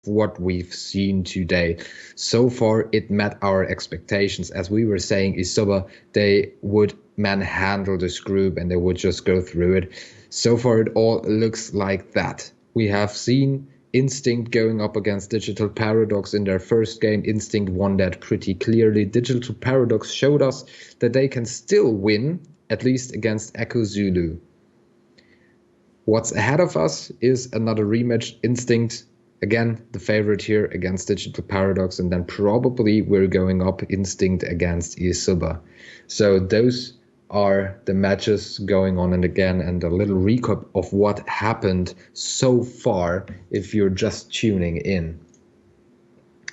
what we've seen today. So far, it met our expectations. As we were saying, Isoba, they would manhandle this group and they would just go through it. So far, it all looks like that. We have seen Instinct going up against Digital Paradox in their first game. Instinct won that pretty clearly. Digital Paradox showed us that they can still win, at least against Echo Zulu. What's ahead of us is another rematch. Instinct, again, the favorite here against Digital Paradox, and then probably we're going up Instinct against Isuba. So those are the matches going on, and again, and a little recap of what happened so far if you're just tuning in.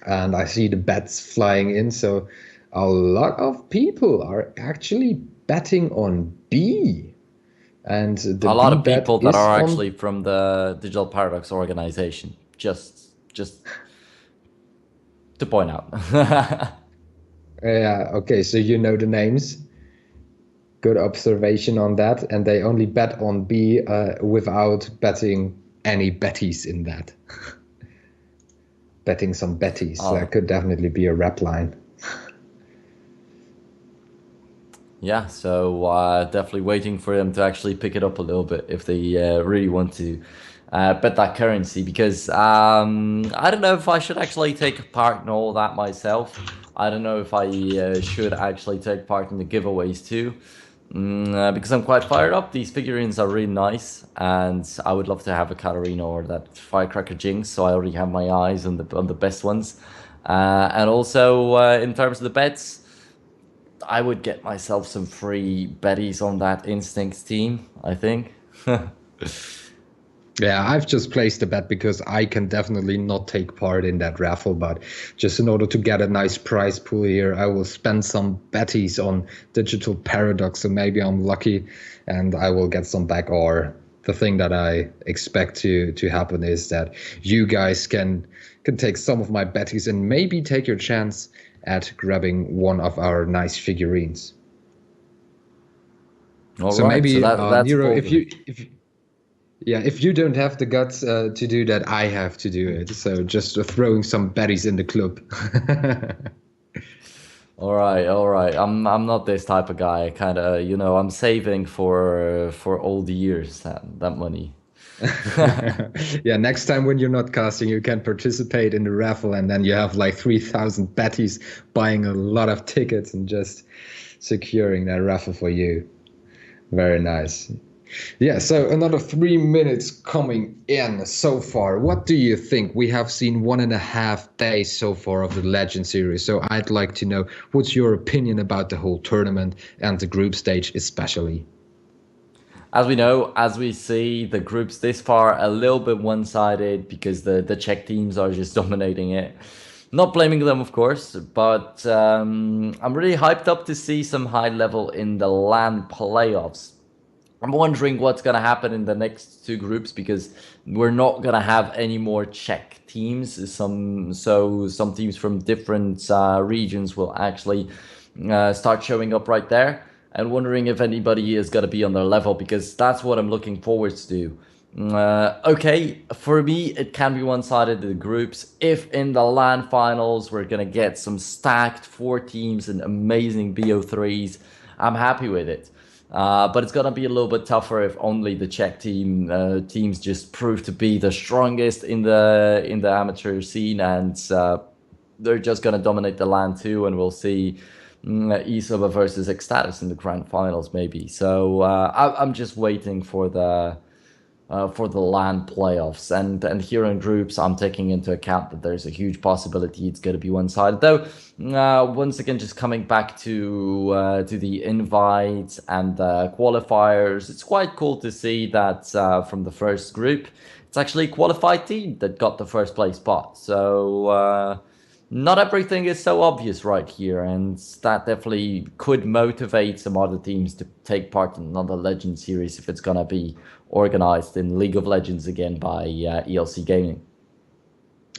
And I see the bets flying in, so a lot of people are actually betting on B. And the A lot B of bet people that is are on. actually from the Digital Paradox organization. Just to point out. Yeah, okay, so you know the names. Good observation on that. And they only bet on B without betting any betties in that. Betting some betties. That could definitely be a rap line. Yeah, so definitely waiting for them to actually pick it up a little bit if they really want to bet that currency, because I don't know if I should actually take part in all that myself. I don't know if I should actually take part in the giveaways too, because I'm quite fired up. These figurines are really nice, and I would love to have a Katarina or that Firecracker Jinx, so I already have my eyes on the best ones. And also in terms of the bets, I would get myself some free betties on that Instinct team, I think. Yeah, I've just placed a bet because I can definitely not take part in that raffle, but just in order to get a nice prize pool here, I will spend some betties on Digital Paradox, so maybe I'm lucky and I will get some back. Or the thing that I expect to happen is that you guys can take some of my betties and maybe take your chance at grabbing one of our nice figurines. All So right, so maybe that's Nero, bold. if you don't have the guts to do that, I have to do it. So just throwing some baddies in the club. All right, all right. I'm not this type of guy. Kind of, I'm saving for all the years that money. Yeah, next time when you're not casting, you can participate in the raffle, and then you have like 3,000 baddies buying a lot of tickets and just securing that raffle for you. Very nice. Yeah, so another 3 minutes coming in so far. What do you think? We have seen 1.5 days so far of the Legend series. So I'd like to know what's your opinion about the whole tournament and the group stage especially. As we know, as we see, the groups this far a little bit one-sided because the Czech teams are just dominating it. Not blaming them, of course, but I'm really hyped up to see some high level in the LAN playoffs. I'm wondering what's going to happen in the next two groups, because we're not going to have any more Czech teams. Some teams from different regions will actually start showing up right there, and wondering if anybody is going to be on their level, because that's what I'm looking forward to do. Okay, for me, it can be one-sided in the groups. If in the LAN finals we're going to get some stacked four teams and amazing BO3s, I'm happy with it. But it's gonna be a little bit tougher if only the Czech teams just prove to be the strongest in the amateur scene, and they're just gonna dominate the LAN too, and we'll see Esports versus Ecstatus in the grand finals maybe. So I'm just waiting for the LAN playoffs. And here in groups, I'm taking into account that there's a huge possibility it's going to be one-sided. Though, once again, just coming back to the invites and the qualifiers, it's quite cool to see that from the first group, it's actually a qualified team that got the first place spot. So not everything is so obvious right here, and that definitely could motivate some other teams to take part in another Legend series if it's gonna be organized in League of Legends again by ELC Gaming.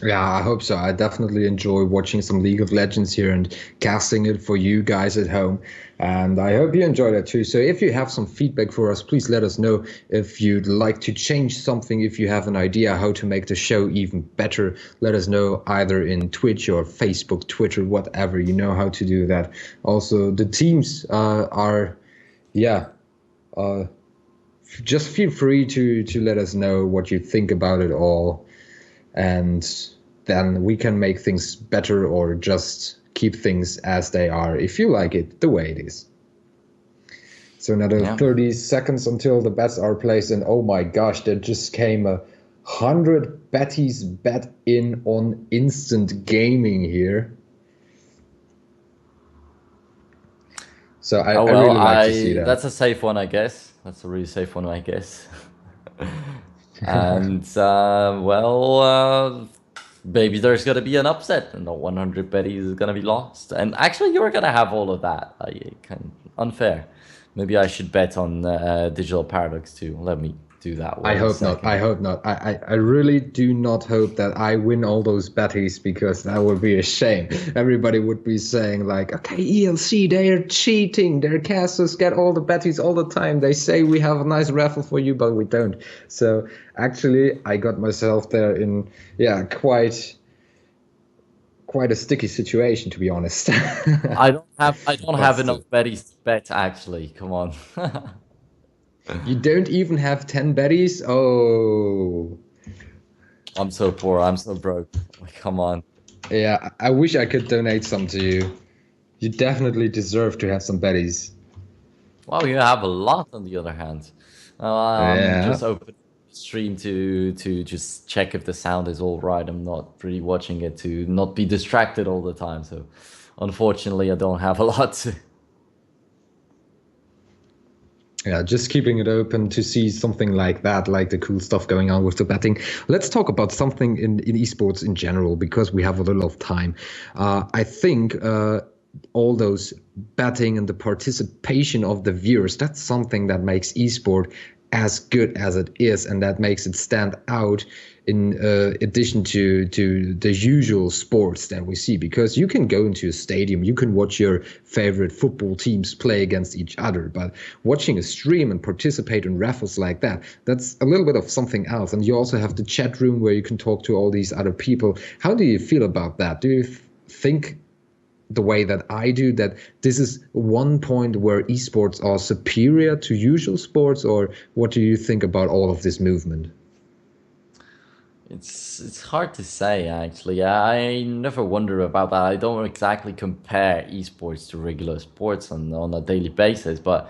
Yeah, I hope so. I definitely enjoy watching some League of Legends here and casting it for you guys at home. And I hope you enjoy that too. So if you have some feedback for us, please let us know if you'd like to change something, if you have an idea how to make the show even better. Let us know either in Twitch or Facebook, Twitter, whatever. You know how to do that. Also, the teams yeah, uh, just feel free to let us know what you think about it all, and then we can make things better or just keep things as they are if you like it the way it is. So another Yeah. 30 seconds until the bets are placed, and oh my gosh, there just came 100 betties bet in on instant gaming here. So I, Oh I well, really like to see I that. that's a safe one, I guess. That's a really safe one, I guess. And maybe there's gonna be an upset, and the 100 betties is gonna be lost. And actually, you're gonna have all of that. I can unfair. Maybe I should bet on Digital Paradox too. Let me do that I one hope not. I second. hope not. I really do not hope that I win all those betties, because that would be a shame. Everybody would be saying like, okay, ELC, they are cheating. Their casters get all the betties all the time. They say we have a nice raffle for you, but we don't. So actually, I got myself there in, yeah, quite a sticky situation, to be honest. I don't have But enough still, betties to bet. Actually, come on. you don't even have 10 betties? Oh. I'm so poor. I'm so broke. Like, come on. Yeah, I wish I could donate some to you. You definitely deserve to have some betties. Well, you have a lot on the other hand. I'm Yeah. just opening the stream to just check if the sound is all right. I'm not really watching it to not be distracted all the time. So, unfortunately, I don't have a lot to. Yeah, just keeping it open to see something like that, like the cool stuff going on with the betting. Let's talk about something in esports in general, because we have a little of time. I think all those betting and the participation of the viewers, that's something that makes esport as good as it is, and that makes it stand out in addition to the usual sports that we see. Because you can go into a stadium, you can watch your favorite football teams play against each other, but watching a stream and participate in raffles like that, that's a little bit of something else. And you also have the chat room where you can talk to all these other people. How do you feel about that? Do you think the way that I do, that this is one point where esports are superior to usual sports, or what do you think about all of this movement? It's hard to say actually. I never wonder about that. I don't exactly compare esports to regular sports on a daily basis, but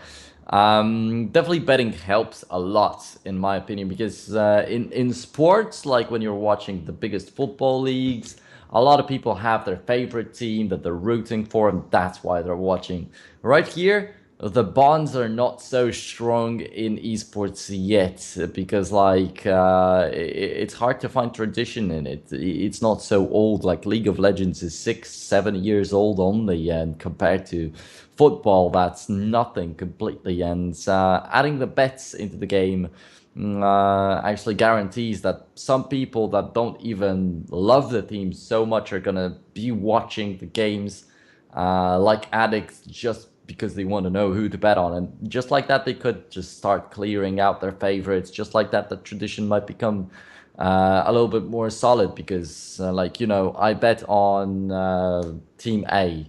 definitely betting helps a lot in my opinion because in sports, like when you're watching the biggest football leagues, a lot of people have their favorite team that they're rooting for, and that's why they're watching. Right here, the bonds are not so strong in esports yet because it's hard to find tradition in it. It's not so old. Like League of Legends is 6 7 years old only, and compared to football, that's nothing completely. And adding the bets into the game actually guarantees that some people that don't even love the team so much are gonna be watching the games like addicts just because they want to know who to bet on. And just like that, they could just start clearing out their favorites. Just like that, the tradition might become a little bit more solid because, I bet on Team A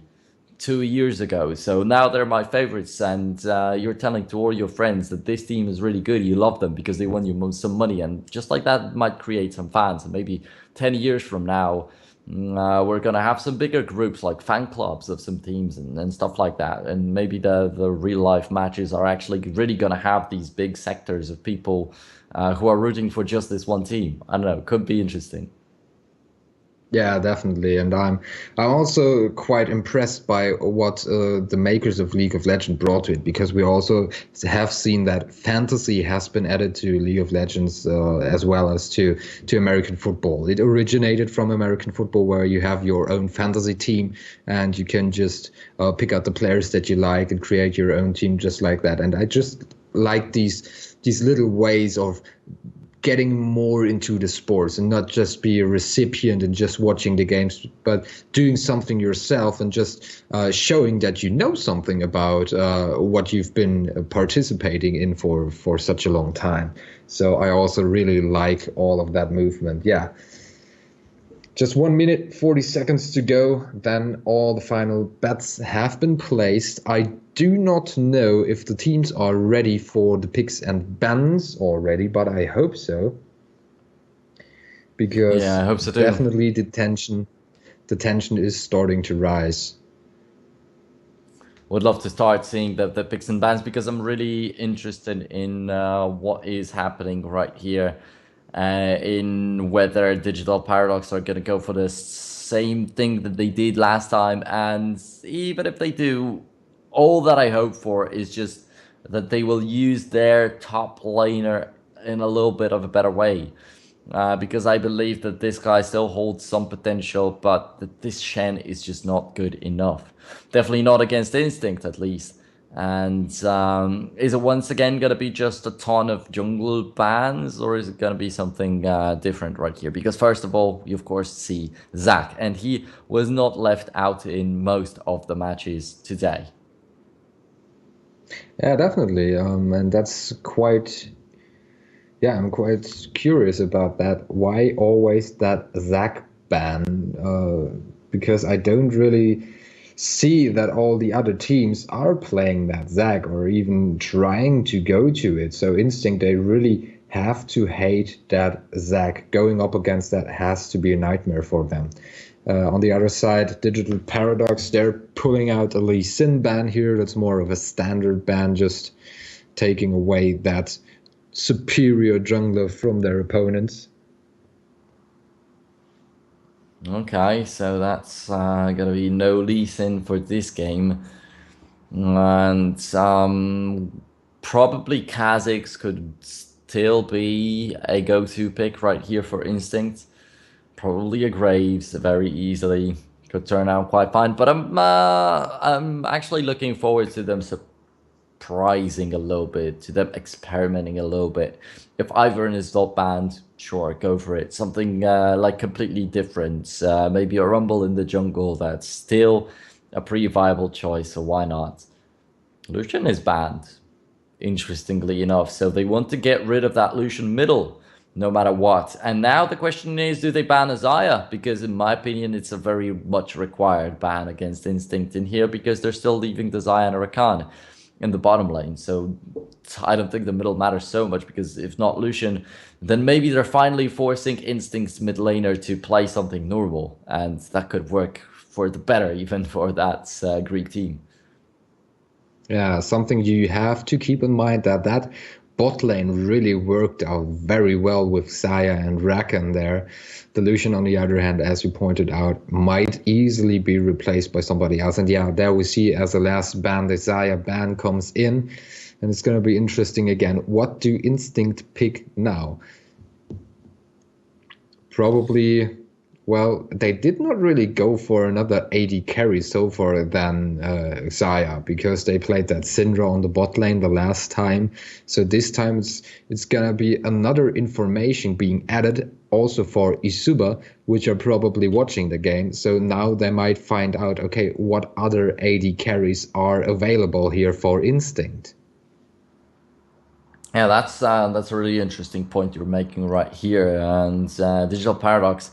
2 years ago. So now they're my favorites, and you're telling to all your friends that this team is really good. You love them because they won you some money, and just like that might create some fans. And maybe 10 years from now, we're gonna have some bigger groups like fan clubs of some teams and stuff like that. And maybe the real life matches are actually really gonna have these big sectors of people who are rooting for just this one team. I don't know. Could be interesting. Yeah, definitely. And I'm also quite impressed by what the makers of League of Legends brought to it, because we also have seen that fantasy has been added to League of Legends, as well as to American football. It originated from American football, where you have your own fantasy team and you can just pick out the players that you like and create your own team just like that. And I just like these little ways of getting more into the sports and not just be a recipient and just watching the games, but doing something yourself and just showing that you know something about what you've been participating in for such a long time. So I also really like all of that movement. Yeah. Just 1 minute, 40 seconds to go. Then all the final bets have been placed. I do not know if the teams are ready for the picks and bans already, but I hope so. Because Yeah, I hope so too. definitely the tension is starting to rise. Would love to start seeing the picks and bans because I'm really interested in what is happening right here, in whether Digital Paradox are going to go for the same thing that they did last time. And even if they do, all that I hope for is just that they will use their top laner in a little bit of a better way. Because I believe that this guy still holds some potential, but that this Shen is just not good enough. Definitely not against Instinct, at least. And is it once again going to be just a ton of jungle bans, or is it going to be something different right here? Because first of all, you of course see Zach, and he was not left out in most of the matches today. Yeah, definitely. And that's quite. Yeah, I'm quite curious about that. Why always that Zac ban? Because I don't really see that all the other teams are playing that Zac or even trying to go to it. So Instinct, they really have to hate that Zac. Going up against that has to be a nightmare for them. On the other side, Digital Paradox, they're pulling out a Lee Sin ban here. That's more of a standard ban, just taking away that superior jungler from their opponents. Okay, so that's gonna be no Lee Sin for this game. And probably Kha'Zix could still be a go-to pick right here for Instinct. Probably a Graves very easily could turn out quite fine. But I'm actually looking forward to them surprising a little bit, to them experimenting a little bit. If Ivern is not banned, sure, go for it. Something like completely different. Maybe a Rumble in the jungle that's still a pretty viable choice, so why not? Lucian is banned, interestingly enough. So they want to get rid of that Lucian middle, no matter what. And now the question is, do they ban Azaya? Because in my opinion, it's a very much required ban against Instinct in here because they're still leaving the Xayah and Rakan in the bottom lane. So I don't think the middle matters so much because if not Lucian, then maybe they're finally forcing Instinct's mid laner to play something normal. And that could work for the better, even for that Greek team. Yeah, something you have to keep in mind that bot lane really worked out very well with Xayah and Rakan there. The Lucian, on the other hand, as you pointed out, might easily be replaced by somebody else. And yeah, there we see as the last ban, the Xayah ban comes in. And it's going to be interesting again. What do Instinct pick now? Probably, well, they did not really go for another AD carry so far than Xayah because they played that Syndra on the bot lane the last time. So this time it's gonna be another information being added also for Isuba, which are probably watching the game. So now they might find out, okay, what other AD carries are available here for Instinct. Yeah, that's a really interesting point you're making right here. And Digital Paradox,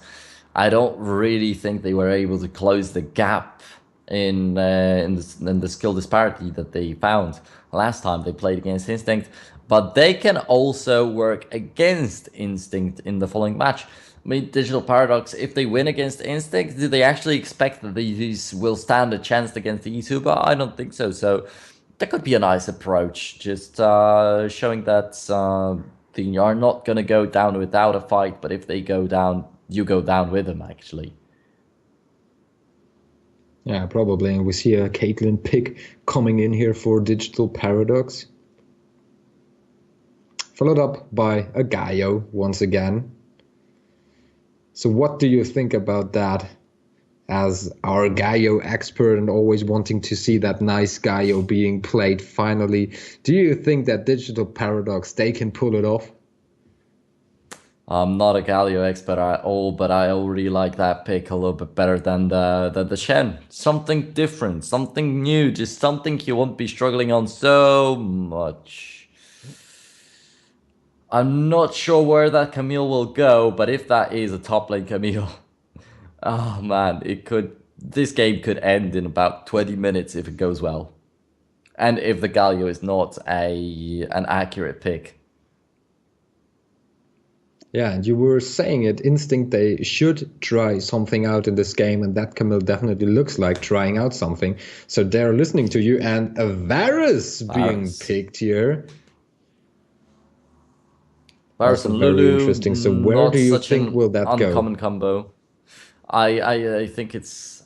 I don't really think they were able to close the gap in the skill disparity that they found last time they played against Instinct. But they can also work against Instinct in the following match. I mean, Digital Paradox, if they win against Instinct, do they actually expect that these will stand a chance against the Esuba? I don't think so. So that could be a nice approach, just showing that they are not going to go down without a fight, but if they go down, you go down with them, actually. Yeah, probably. And we see a Caitlyn pick coming in here for Digital Paradox. Followed up by a Gaio once again. So what do you think about that as our Gaio expert and always wanting to see that nice Gaio being played finally? Do you think that Digital Paradox, they can pull it off? I'm not a Galio expert at all, but I already like that pick a little bit better than the Shen. Something different, something new, just something you won't be struggling on so much. I'm not sure where that Camille will go, but if that is a top lane Camille, oh man, it could. This game could end in about 20 minutes if it goes well, and if the Galio is not an accurate pick. Yeah, and you were saying it, Instinct, they should try something out in this game, and that Camille definitely looks like trying out something. So they're listening to you, and a Varus being Varus. picked here. Varus Also and very Lulu, interesting. So where not do you such think an will that go? uncommon combo. I think it's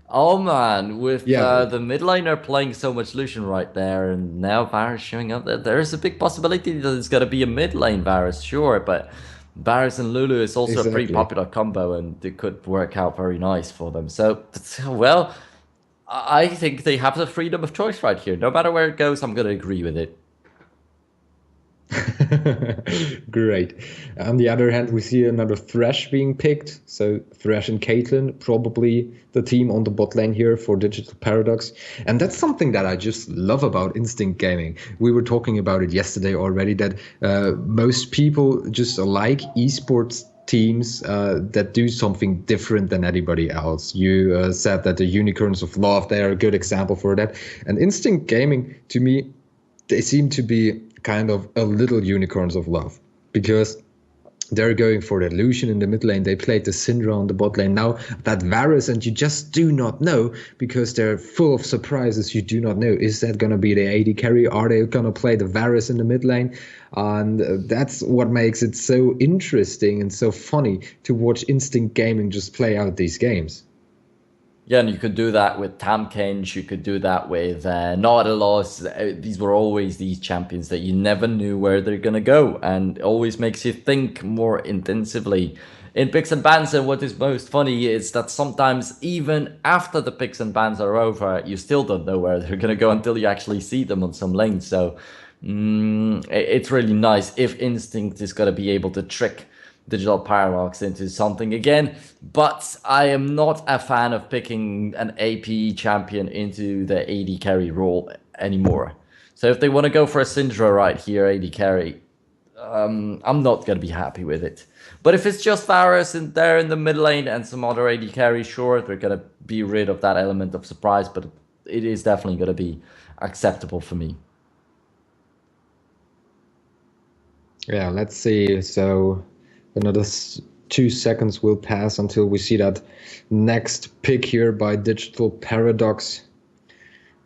oh man, with Yeah, the mid laner playing so much Lucian right there, and now Varus showing up there. There is a big possibility that it's gonna be a mid lane Varus, sure, but Varus and Lulu is also a pretty exactly. popular combo, and it could work out very nice for them. So, well, I think they have the freedom of choice right here. No matter where it goes, I'm gonna agree with it. Great. On the other hand, we see another Thresh being picked. So Thresh and Caitlyn, probably the team on the bot lane here for Digital Paradox. And that's something that I just love about Instinct Gaming. We were talking about it yesterday already, that most people just like esports teams that do something different than anybody else. You said that the Unicorns of Love, they are a good example for that. And Instinct Gaming, to me, they seem to be kind of a little Unicorns of Love, because they're going for that Lucian in the mid lane. They played the Syndra on the bot lane. Now that Varus, and you just do not know, because they're full of surprises. You do not know, is that going to be the AD carry? Are they going to play the Varus in the mid lane? And that's what makes it so interesting and so funny to watch Instinct Gaming just play out these games. Yeah, and you could do that with Tamkench, you could do that with Nautilus. These were always these champions that you never knew where they're going to go, and it always makes you think more intensively. In picks and bans, and what is most funny is that sometimes even after the picks and bans are over, you still don't know where they're going to go until you actually see them on some lanes. So it's really nice if Instinct is going to be able to trick Digital Paradox into something again, but I am not a fan of picking an AP champion into the AD carry role anymore. So if they want to go for a Syndra right here, AD carry, I'm not going to be happy with it. But if it's just Varus in there in the mid lane and some other AD carry, sure, they're going to be rid of that element of surprise, but it is definitely going to be acceptable for me. Yeah, let's see. So another 2 seconds will pass until we see that next pick here by Digital Paradox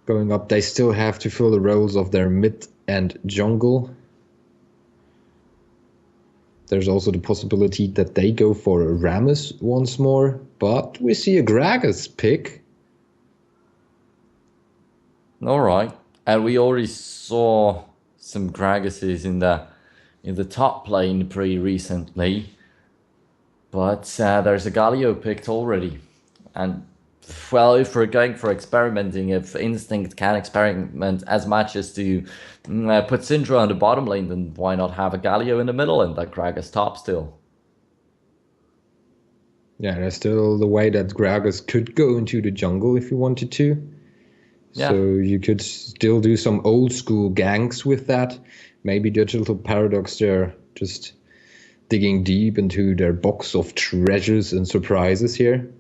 going up. They still have to fill the roles of their mid and jungle. There's also the possibility that they go for a Rammus once more, but we see a Gragas pick. All right, and we already saw some Gragases in the top lane pretty recently, but there's a Galio picked already, and well, if we're going for experimenting, if Instinct can experiment as much as to put Syndra on the bottom lane, then why not have a Galio in the middle and that Gragas top still? Yeah, there's still the way that Gragas could go into the jungle if you wanted to. Yeah. So you could still do some old school ganks with that. Maybe Digital Paradox, they're just digging deep into their box of treasures and surprises here.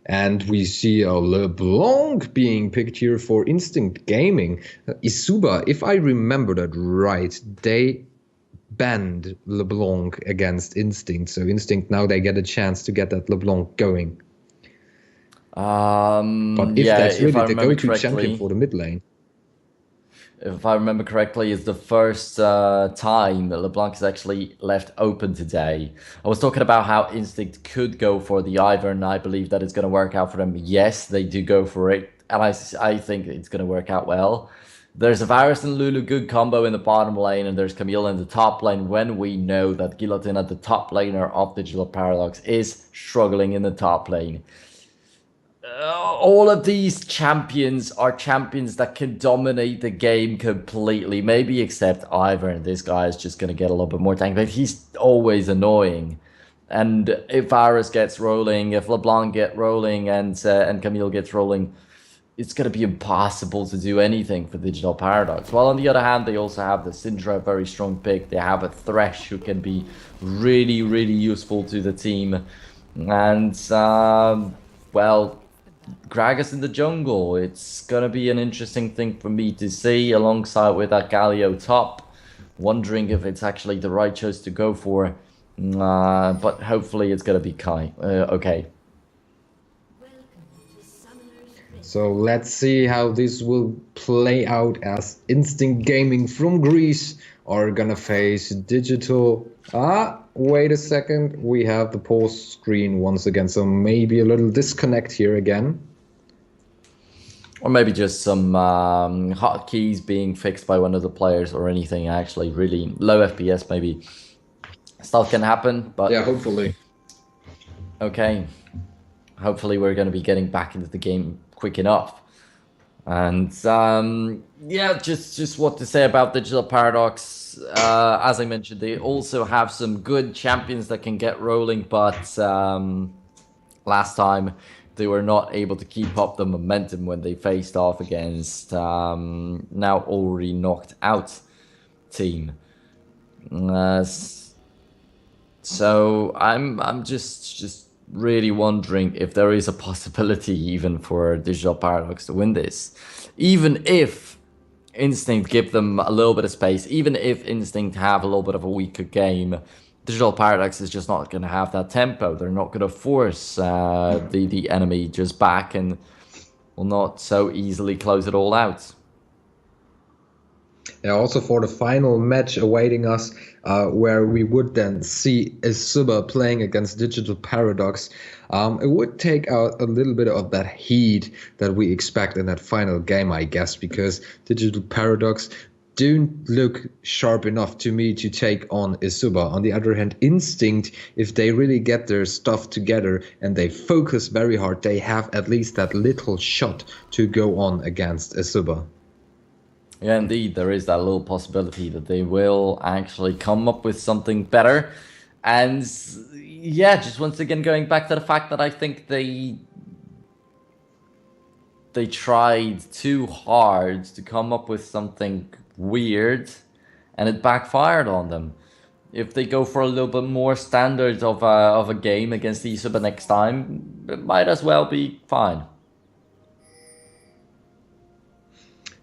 And we see a LeBlanc being picked here for Instinct Gaming. Isuba, if I remember that right, they banned LeBlanc against Instinct. So Instinct, now they get a chance to get that LeBlanc going. But if Yeah, that's if really I the remember go-to champion correctly, for the mid lane. if I remember correctly, is the first time that LeBlanc is actually left open today. I was talking about how Instinct could go for the Ivern, and I believe that it's going to work out for them. Yes, they do go for it, and I think it's going to work out well. There's a Varus and Lulu good combo in the bottom lane, and there's Camille in the top lane when we know that Guillotine at the top laner of Digital Paradox is struggling in the top lane. all of these champions are champions that can dominate the game completely. Maybe except Ivern. This guy is just going to get a little bit more tank, but he's always annoying. And if Varus gets rolling, if LeBlanc get rolling, and Camille gets rolling, it's going to be impossible to do anything for Digital Paradox. While on the other hand, they also have the Syndra, very strong pick. They have a Thresh who can be really, really useful to the team. And, well, Gragas in the jungle. It's going to be an interesting thing for me to see alongside with that Galio top. Wondering if it's actually the right choice to go for. But hopefully it's going to be Kai. Okay. So let's see how this will play out as Instinct Gaming from Greece are gonna face Digital. Wait a second, we have the pause screen once again, so maybe a little disconnect here again. Or maybe just some hotkeys being fixed by one of the players or anything actually really low FPS maybe. Stuff can happen, but... Yeah, hopefully. Okay. Hopefully we're going to be getting back into the game quick enough. And yeah, just what to say about Digital Paradox. As I mentioned, they also have some good champions that can get rolling, but last time they were not able to keep up the momentum when they faced off against now already knocked out team. So I'm just really wondering if there is a possibility even for Digital Paradox to win this. Even if Instinct give them a little bit of space, even if Instinct have a little bit of a weaker game, Digital Paradox is just not going to have that tempo. They're not going to force the enemy just back and will not so easily close it all out. Yeah, also for the final match awaiting us, where we would then see Isuba playing against Digital Paradox, it would take out a little bit of that heat that we expect in that final game, I guess, because Digital Paradox don't look sharp enough to me to take on Isuba. On the other hand, Instinct, if they really get their stuff together and they focus very hard, they have at least that little shot to go on against Isuba. Yeah, indeed, there is that little possibility that they will actually come up with something better. And yeah, just once again going back to the fact that I think they tried too hard to come up with something weird and it backfired on them. If they go for a little bit more standard of a game against Isuba next time, it might as well be fine.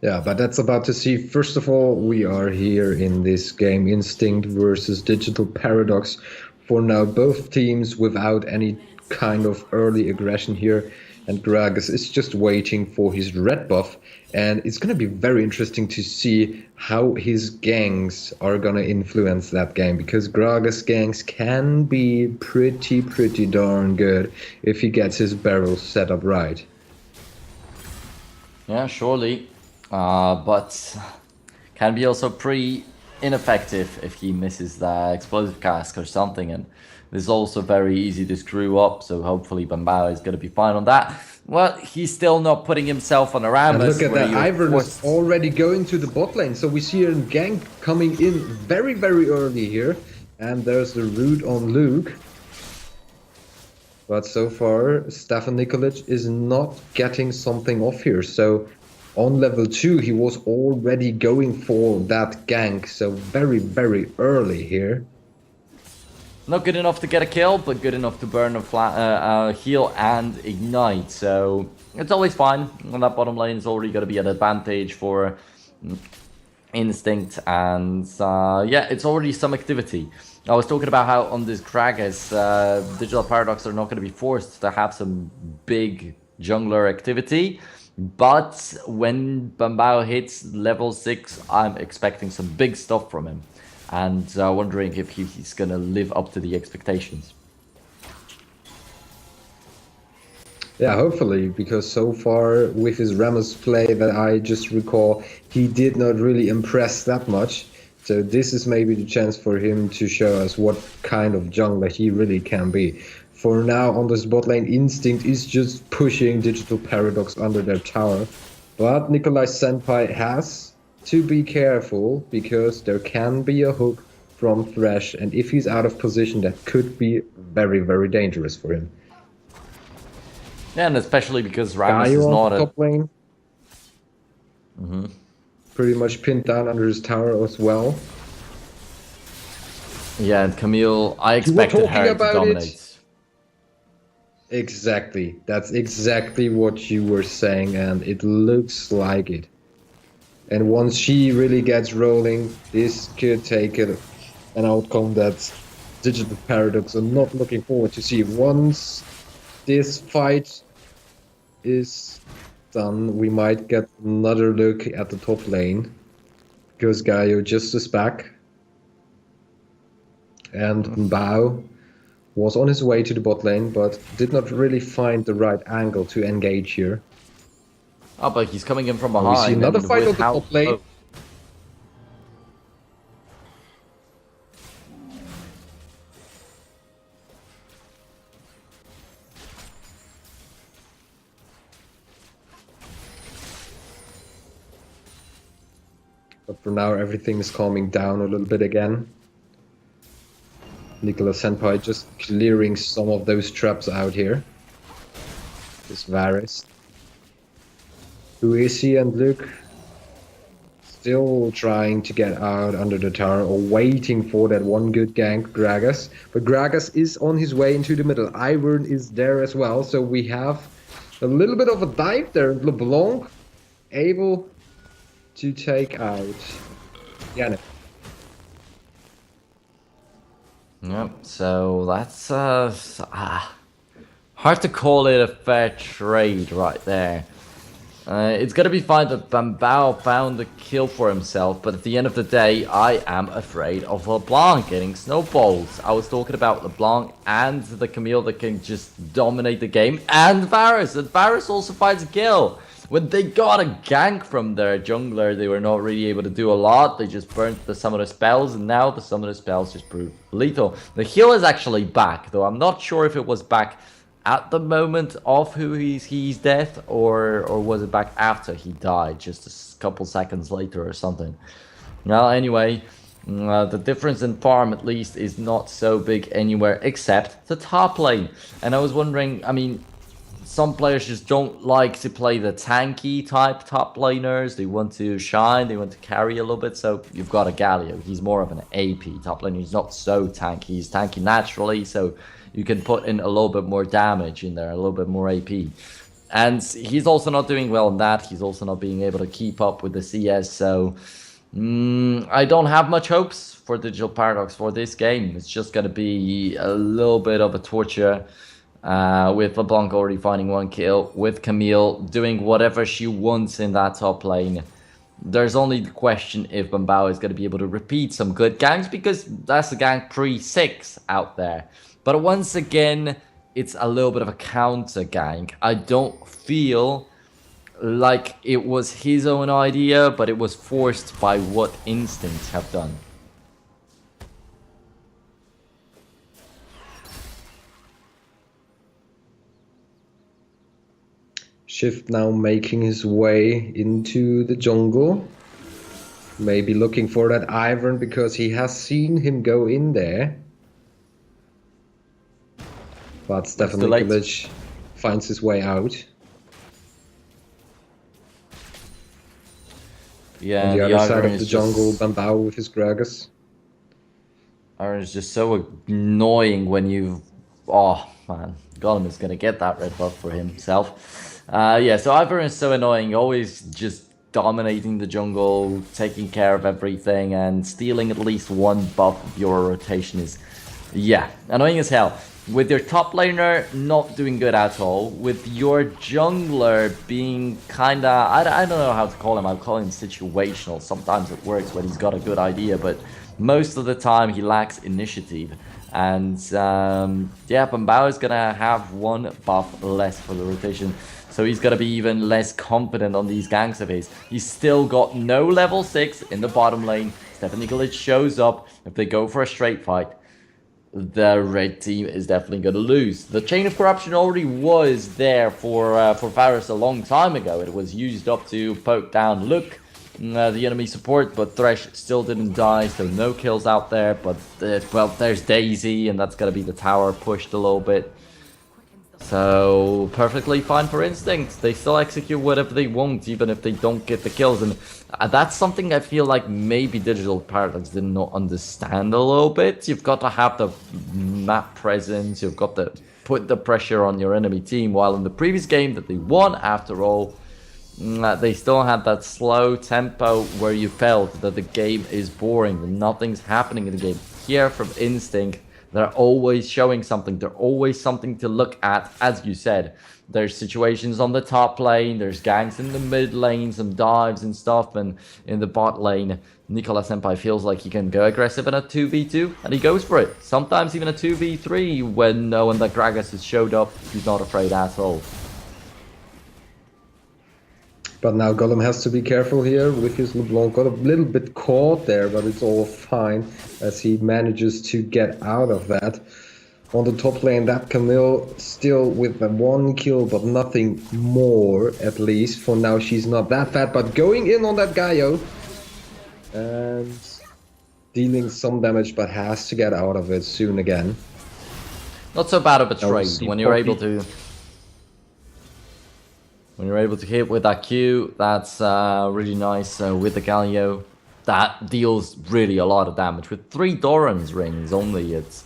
Yeah, but that's about to see. First of all, we are here in this game, Instinct versus Digital Paradox. For now, both teams without any kind of early aggression here. And Gragas is just waiting for his red buff. And it's going to be very interesting to see how his gangs are going to influence that game. Because Gragas gangs can be pretty darn good if he gets his barrels set up right. Yeah, surely. But can be also pretty ineffective if he misses the explosive cask or something, and this is also very easy to screw up, so hopefully Bambao is going to be fine on that. Well, he's still not putting himself on a Rammus. And look at that, Ivern is already going to the bot lane, so we see a gank coming in very early here, and there's the root on Luke. But so far, Stefan Nikolic is not getting something off here, so on level 2, he was already going for that gank, so very early here. Not good enough to get a kill, but good enough to burn a heal and ignite, so it's always fine. On that bottom lane is already going to be an advantage for Instinct, and yeah, it's already some activity. I was talking about how on this Gragas, Digital Paradox are not going to be forced to have some big jungler activity. But when Bambao hits level 6, I'm expecting some big stuff from him. And wondering if he's going to live up to the expectations. Yeah, hopefully, because so far with his Rammus play that I just recall, he did not really impress that much. So this is maybe the chance for him to show us what kind of jungler he really can be. For now, on this bot lane, Instinct is just pushing Digital Paradox under their tower. But Nikolai Senpai has to be careful, because there can be a hook from Thresh, and if he's out of position, that could be very, very dangerous for him. Yeah, and especially because Rammus Gaio is on not the a... top lane. Pretty much pinned down under his tower as well. Yeah, and Camille, I expected her to dominate. Exactly. That's exactly what you were saying, and it looks like it. And once she really gets rolling, this could take an outcome that Digital Paradox are not looking forward to see. Once this fight is done, we might get another look at the top lane, because Gaio just is back. And Bao was on his way to the bot lane, but did not really find the right angle to engage here. Oh, but he's coming in from behind. We see another fight on the top lane. But for now, everything is calming down a little bit again. Nicholas Senpai just clearing some of those traps out here. This Varus. Who is he? And look, still trying to get out under the tower, or waiting for that one good gank, Gragas. But Gragas is on his way into the middle. Ivern is there as well, so we have a little bit of a dive there. LeBlanc able to take out Yannick. Yep, so that's hard to call it a fair trade right there. It's gonna be fine that Bambao found the kill for himself, but at the end of the day, I am afraid of LeBlanc getting snowballs. I was talking about LeBlanc and the Camille that can just dominate the game, and Varus. And Varus also finds a kill. When they got a gank from their jungler, they were not really able to do a lot. They just burnt the summoner spells, and now the summoner spells just proved lethal. The heal is actually back, though I'm not sure if it was back at the moment of his death, or was it back after he died, just a couple seconds later or something. Well, anyway, the difference in farm at least is not so big anywhere except the top lane. And I was wondering, I mean, some players just don't like to play the tanky type top laners. They want to shine, they want to carry a little bit. So you've got a Galio. He's more of an AP top laner. He's not so tanky. He's tanky naturally, so you can put in a little bit more damage in there, a little bit more AP. And he's also not doing well in that. He's also not being able to keep up with the CS. So I don't have much hopes for Digital Paradox for this game. It's just going to be a little bit of a torture. With LeBlanc already finding one kill, with Camille doing whatever she wants in that top lane. There's only the question if Bambao is going to be able to repeat some good ganks, because that's a gank pre-6 out there. But once again, it's a little bit of a counter gank. I don't feel like it was his own idea, but it was forced by what Instincts have done. Shift now making his way into the jungle. Maybe looking for that Ivern, because he has seen him go in there. But Stefan Nikolic finds his way out. Yeah, on the other side of the jungle, Bambao with his Gragas. Ivern is just so annoying when you... Oh, man. Golem is going to get that red buff for himself. Yeah, so Ivern is so annoying, always just dominating the jungle, taking care of everything, and stealing at least one buff of your rotation is, yeah, annoying as hell. With your top laner not doing good at all, with your jungler being kinda, I don't know how to call him, I'll call him situational. Sometimes it works when he's got a good idea, but most of the time he lacks initiative. And yeah, Bambao is gonna have one buff less for the rotation. So he's gonna be even less confident on these ganks of his. He's still got no level 6 in the bottom lane. Stefan Nikolic shows up if they go for a straight fight. the red team is definitely going to lose. The chain of corruption already was there for Varus a long time ago. It was used up to poke down Luke, the enemy support, but Thresh still didn't die, so no kills out there. But well, there's Daisy, and that's going to be the tower pushed a little bit. So, perfectly fine for Instinct. They still execute whatever they want, even if they don't get the kills. And that's something I feel like maybe Digital Paradox did not understand a little bit. You've got to have the map presence. You've got to put the pressure on your enemy team. While in the previous game that they won, after all, they still had that slow tempo where you felt that the game is boring, and nothing's happening in the game. Here from Instinct, they're always showing something. They're always something to look at, as you said. There's situations on the top lane. There's ganks in the mid lane, some dives and stuff. And in the bot lane, Nicola Senpai feels like he can go aggressive in a 2v2, and he goes for it. Sometimes even a 2v3 when the Gragas has showed up. He's not afraid at all. But now Gollum has to be careful here with his LeBlanc. Got a little bit caught there, but it's all fine as he manages to get out of that. On the top lane, that Camille still with the 1 kill, but nothing more, at least. For now, she's not that fat, but going in on that Gaio. And dealing some damage, but has to get out of it soon again. Not so bad of a trade when you're able to... When you're able to hit with that Q, that's really nice. With the Galio, that deals really a lot of damage. With 3 Doran's rings only, it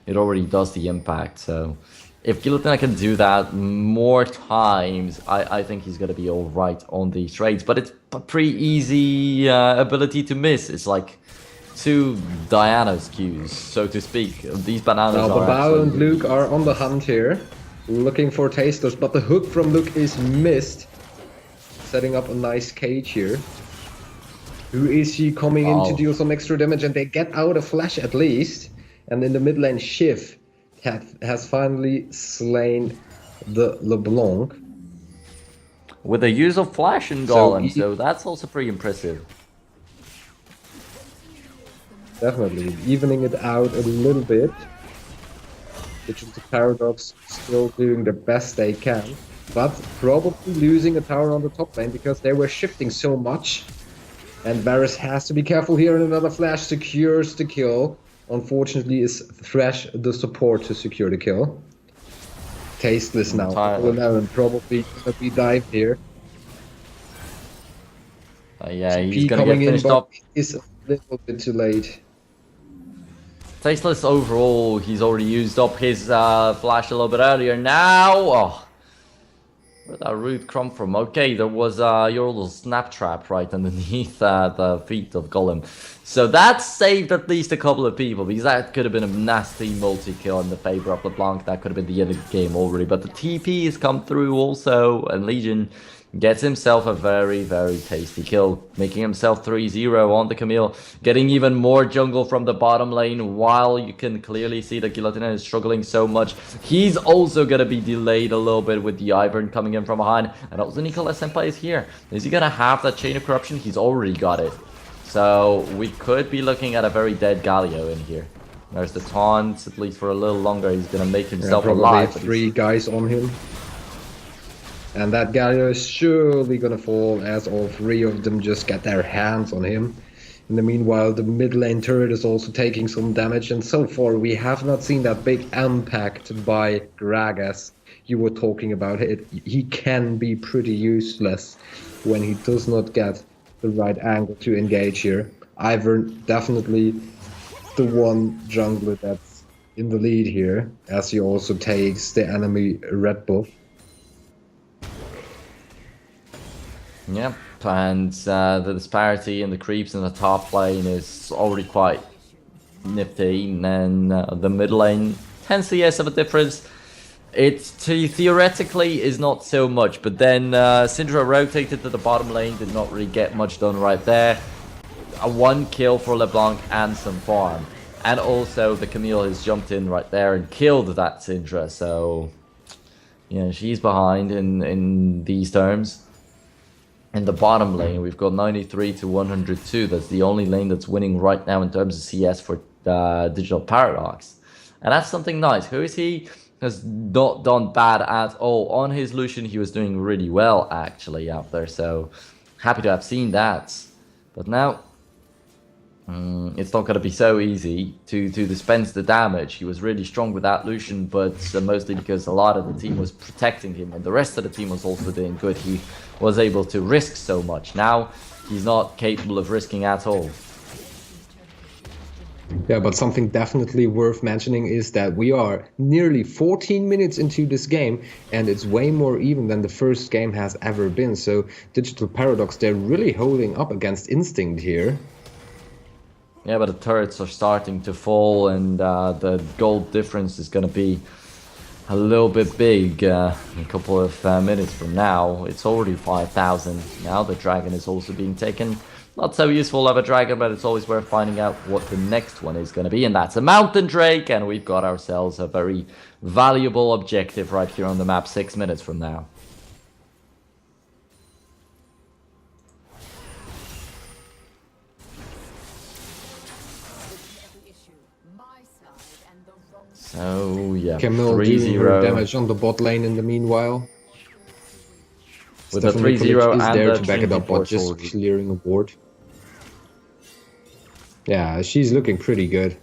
already does the impact. So if Gilotine can do that more times, I think he's going to be alright on these trades. But it's a pretty easy ability to miss. It's like 2 Diana's Qs, so to speak. These bananas now, are Babao and Luke are on the hunt here. Looking for Tasteless, but the hook from Luke is missed. Setting up a nice cage here. Who is she coming in to deal some extra damage? And they get out a flash at least. And in the mid lane, Shiv has finally slain the LeBlanc. With the use of flash and Golem, so that's also pretty impressive. Definitely, evening it out a little bit. Digital Paradox still doing the best they can, but probably losing a tower on the top lane because they were shifting so much. And Varus has to be careful here, and another flash secures the kill. Unfortunately, is Thresh the support to secure the kill. Tasteless now. And probably gonna be dived here. Yeah, he's gonna get finished up. Is a little bit too late. Tasteless overall, he's already used up his flash a little bit earlier. Now, oh, where'd that root come from? Okay, there was your little snap trap right underneath the feet of Golem. So that saved at least a couple of people, because that could have been a nasty multi-kill in the favor of LeBlanc. That could have been the end of the game already. But the TP has come through also, and Legion gets himself a very, very tasty kill, making himself 3-0 on the Camille, getting even more jungle from the bottom lane, while you can clearly see that Guillotine is struggling so much. He's also going to be delayed a little bit with the Ivern coming in from behind, and also Nicola Senpai is here. Is he going to have that Chain of Corruption? He's already got it. So we could be looking at a very dead Galio in here. There's the taunt, at least for a little longer. He's going to make himself alive. 3 guys on him. And that Galio is surely gonna fall as all 3 of them just get their hands on him. In the meanwhile, the mid lane turret is also taking some damage, and so far we have not seen that big impact by Gragas you were talking about. He can be pretty useless when he does not get the right angle to engage here. Ivern definitely the one jungler that's in the lead here, as he also takes the enemy red buff. Yep, and the disparity in the creeps in the top lane is already quite nifty, and then the mid lane 10 CS of a difference. It theoretically is not so much, but then Syndra rotated to the bottom lane, did not really get much done right there. A 1 kill for LeBlanc and some farm. And also the Camille has jumped in right there and killed that Syndra, so yeah, she's behind in these terms. In the bottom lane, we've got 93 to 102. That's the only lane that's winning right now in terms of CS for Digital Paradox. And that's something nice. Who is he? Has not done bad at all. On his Lucian, he was doing really well, actually, out there. So, happy to have seen that. But now, it's not going to be so easy to dispense the damage. He was really strong with that Lucian, but mostly because a lot of the team was protecting him, and the rest of the team was also doing good. He was able to risk so much. Now, he's not capable of risking at all. Yeah, but something definitely worth mentioning is that we are nearly 14 minutes into this game, and it's way more even than the first game has ever been. So Digital Paradox, they're really holding up against Instinct here. Yeah, but the turrets are starting to fall, and the gold difference is going to be a little bit big in a couple of minutes from now. It's already 5,000. Now the dragon is also being taken. Not so useful of a dragon, but it's always worth finding out what the next one is going to be. And that's a mountain drake, and we've got ourselves a very valuable objective right here on the map 6 minutes from now. So, yeah, Camille doing her damage on the bot lane in the meanwhile. With the 3-0 is and there the to back it up, but just sword. clearing a ward. Yeah, she's looking pretty good.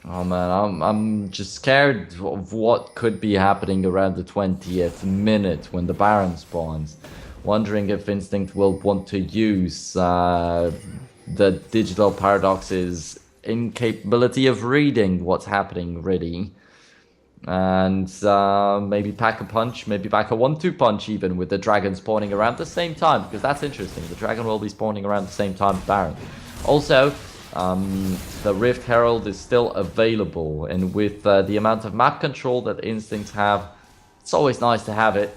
Oh man, I'm just scared of what could be happening around the 20th minute when the Baron spawns. Wondering if Instinct will want to use the Digital Paradox's incapability of reading what's happening, really. And maybe pack a punch, maybe pack a 1-2 punch even with the dragon spawning around the same time, because that's interesting. The dragon will be spawning around the same time as Baron. Also, the Rift Herald is still available, and with the amount of map control that Instincts have, it's always nice to have it.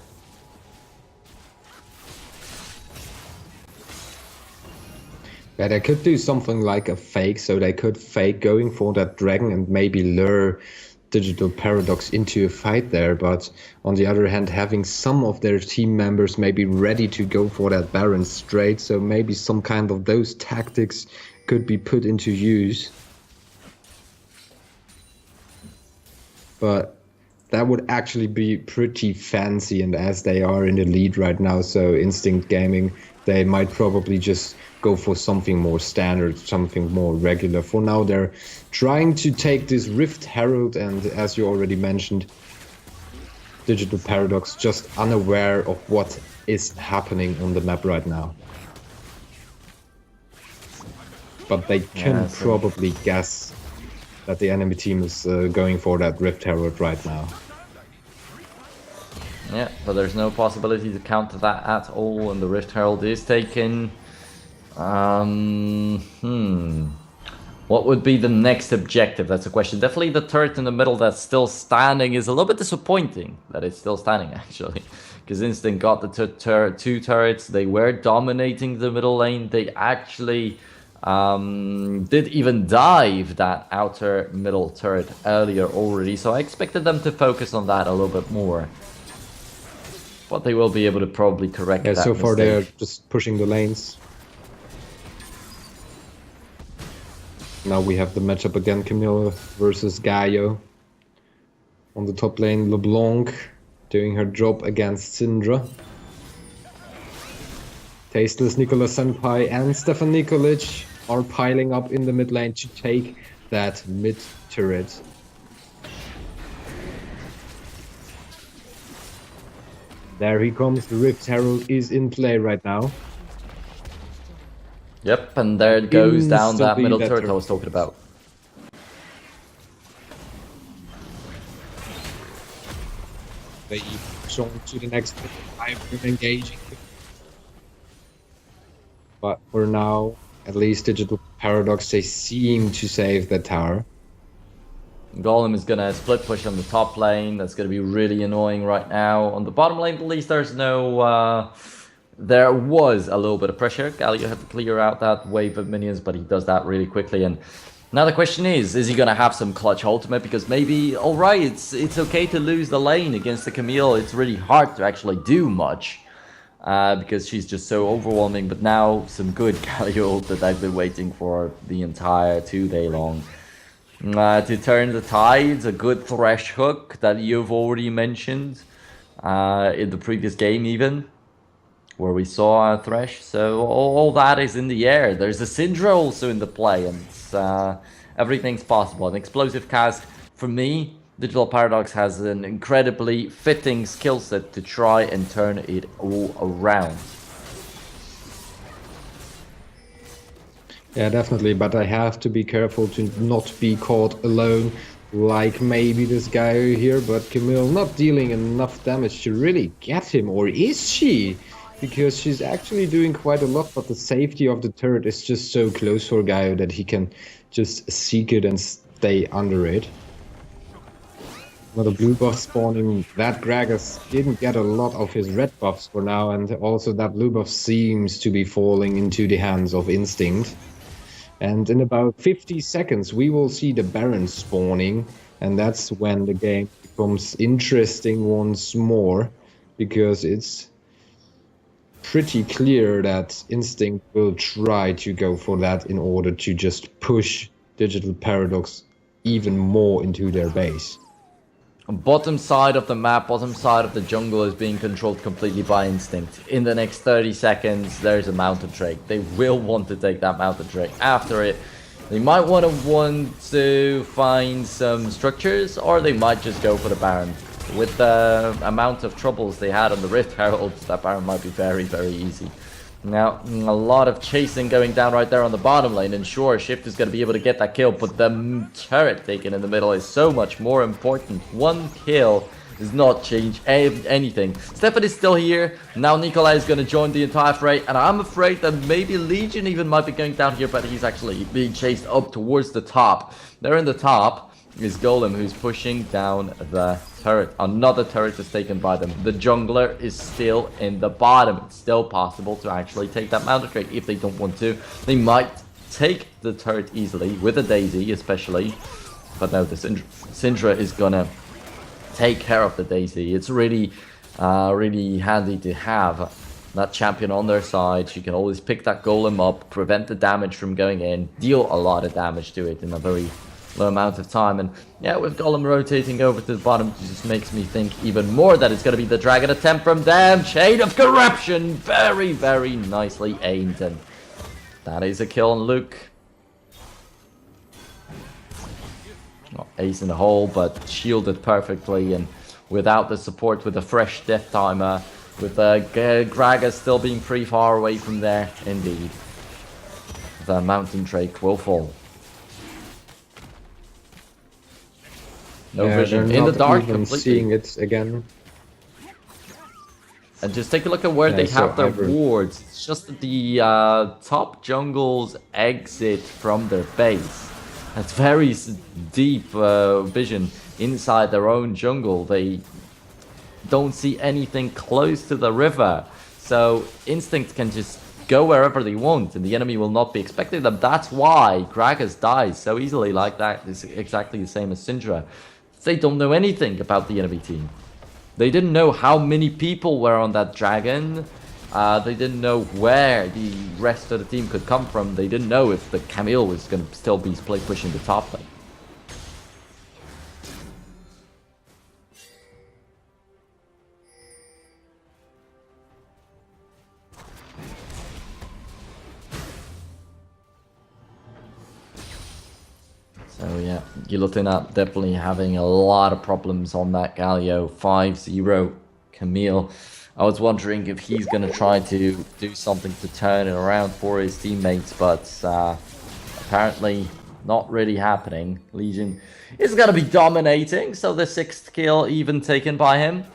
Yeah, they could do something like a fake, so they could fake going for that dragon and maybe lure Digital Paradox into a fight there, but on the other hand, having some of their team members maybe ready to go for that Baron straight, so maybe some kind of those tactics could be put into use. But that would actually be pretty fancy, and as they are in the lead right now, so Instinct Gaming, they might probably just go for something more standard, something more regular. For now, they're trying to take this Rift Herald, and as you already mentioned, Digital Paradox just unaware of what is happening on the map right now. But they can probably guess that the enemy team is going for that Rift Herald right now. Yeah, but there's no possibility to counter that at all, and the Rift Herald is taken. What would be the next objective? That's a question. Definitely the turret in the middle that's still standing is a little bit disappointing that it's still standing, actually. Because Instinct got the two turrets. They were dominating the middle lane. They actually did even dive that outer middle turret earlier already. So I expected them to focus on that a little bit more. But they will be able to probably correct that so far mistake. they're just pushing the lanes. Now we have the matchup again, Camille versus Gaio. On the top lane, LeBlanc doing her job against Syndra. Tasteless Nicola Senpai and Stefan Nikolic are piling up in the mid lane to take that mid turret. There he comes, the Rift Herald is in play right now. Yep, and there it goes down that Instantly middle that turret I was talking about. They shown to the next time engaging. But for now, at least Digital Paradox, they seem to save the tower. Golem is going to split push on the top lane. That's going to be really annoying right now. On the bottom lane, at least there's no... there was a little bit of pressure. Galio had to clear out that wave of minions, but he does that really quickly. And now the question is he going to have some clutch ultimate? Because maybe, alright, it's okay to lose the lane against the Camille. It's really hard to actually do much. because she's just so overwhelming. But now some good Galio ult that I've been waiting for the entire 2 day long. To turn the tides, a good Thresh hook that you've already mentioned in the previous game even, where we saw Thresh. So all that is in the air. There's a Syndra also in the play, and everything's possible. An explosive cast, for me, Digital Paradox has an incredibly fitting skill set to try and turn it all around. Yeah, definitely, but I have to be careful to not be caught alone, like maybe this guy here, but Camille not dealing enough damage to really get him, or is she? Because she's actually doing quite a lot, but the safety of the turret is just so close for Gaio that he can just seek it and stay under it. Another blue buff spawning. That Gragas didn't get a lot of his red buffs for now, and also that blue buff seems to be falling into the hands of Instinct. And in about 50 seconds, we will see the Baron spawning, and that's when the game becomes interesting once more, because it's pretty clear that Instinct will try to go for that in order to just push Digital Paradox even more into their base. Bottom side of the map, bottom side of the jungle is being controlled completely by Instinct. In the next 30 seconds, there's a mountain drake. They will want to take that mountain drake. After it, they might want to find some structures, or they might just go for the Baron. With the amount of troubles they had on the Rift Herald, that Baron might be very, very easy. Now, a lot of chasing going down right there on the bottom lane, and sure, Shift is going to be able to get that kill, but the turret taken in the middle is so much more important. One kill does not change anything. Stefan is still here. Now Nikolai is going to join the entire fray, and I'm afraid that maybe Legion even might be going down here, but he's actually being chased up towards the top. There in the top is Golem, who's pushing down the turret. Another turret is taken by them. The jungler is still in the bottom. It's still possible to actually take that mountain drake if they don't want to. They might take the turret easily, with a Daisy especially. But no, the Syndra is gonna take care of the Daisy. It's really, really handy to have that champion on their side. She can always pick that golem up, prevent the damage from going in, deal a lot of damage to it in a very low amount of time. And yeah, with Golem rotating over to the bottom, it just makes me think even more that it's going to be the dragon attempt from them. Chain of Corruption, very, very nicely aimed, and that is a kill on Luke. Not ace in the hole, but shielded perfectly, and without the support, with a fresh death timer, with Gragas still being pretty far away from there, indeed, the mountain drake will fall. No vision in the dark, completely. Seeing it again. And just take a look at where they have their wards. It's just the top jungle's exit from their base. That's very deep vision inside their own jungle. They don't see anything close to the river. So Instinct can just go wherever they want, and the enemy will not be expecting them. That's why Gragas dies so easily like that. It's exactly the same as Syndra. They don't know anything about the enemy team. They didn't know how many people were on that dragon. They didn't know where the rest of the team could come from. They didn't know if the Camille was going to still be pushing the top lane. So yeah, Guillotina definitely having a lot of problems on that Galio. 5-0 Camille. I was wondering if he's going to try to do something to turn it around for his teammates, but apparently not really happening. Legion is going to be dominating, so the 6th kill even taken by him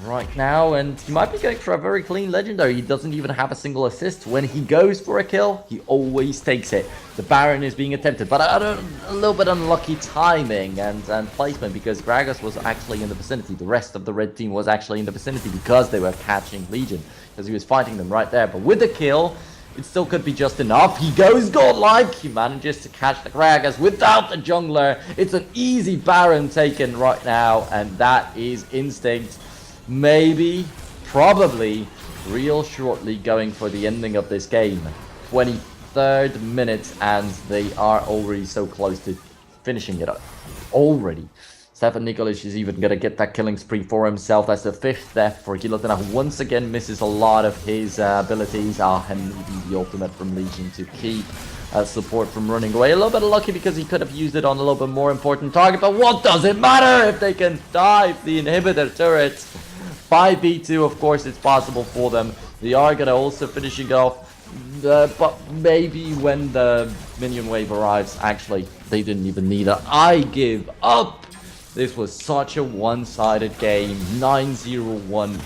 right now, and he might be going for a very clean legendary. He doesn't even have a single assist. When he goes for a kill, he always takes it. The Baron is being attempted, but a little bit unlucky timing and placement, because Gragas was actually in the vicinity. The rest of the red team was actually in the vicinity because they were catching Legion, because he was fighting them right there. But with the kill, it still could be just enough. He goes godlike. He manages to catch the Gragas without the jungler. It's an easy Baron taken right now, and that is Instinct. Maybe, probably real shortly, going for the ending of this game. 23rd minute, and they are already so close to finishing it up. Already. Stefan Nikolic is even going to get that killing spree for himself. That's the 5th death for Gilotena, who once again misses a lot of his abilities. And needing the ultimate from Legion to keep support from running away. A little bit lucky because he could have used it on a little bit more important target, but what does it matter if they can dive the inhibitor turrets? 5v2, of course, it's possible for them. They are going to also finishing it off. But maybe when the minion wave arrives, actually, they didn't even need it. I give up! This was such a one-sided game. 9-0-1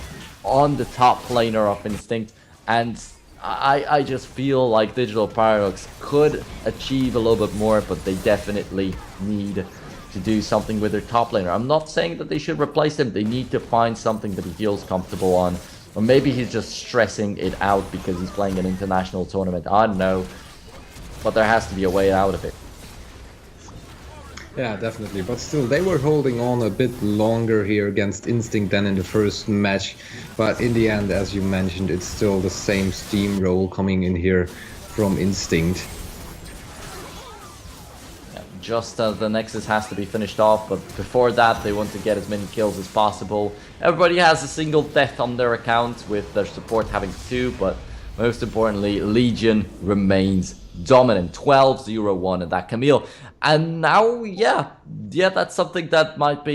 on the top laner of Instinct. And I just feel like Digital Paradox could achieve a little bit more, but they definitely need to do something with their top laner. I'm not saying that they should replace him. They need to find something that he feels comfortable on. Or maybe he's just stressing it out because he's playing an international tournament. I don't know. But there has to be a way out of it. Yeah, definitely. But still, they were holding on a bit longer here against Instinct than in the first match. But in the end, as you mentioned, it's still the same steamroll coming in here from Instinct. Just the Nexus has to be finished off, but before that they want to get as many kills as possible. Everybody has a single death on their account, with their support having 2, but most importantly, Legion remains dominant. 12-0-1 at that Camille. And now, yeah, that's something that might be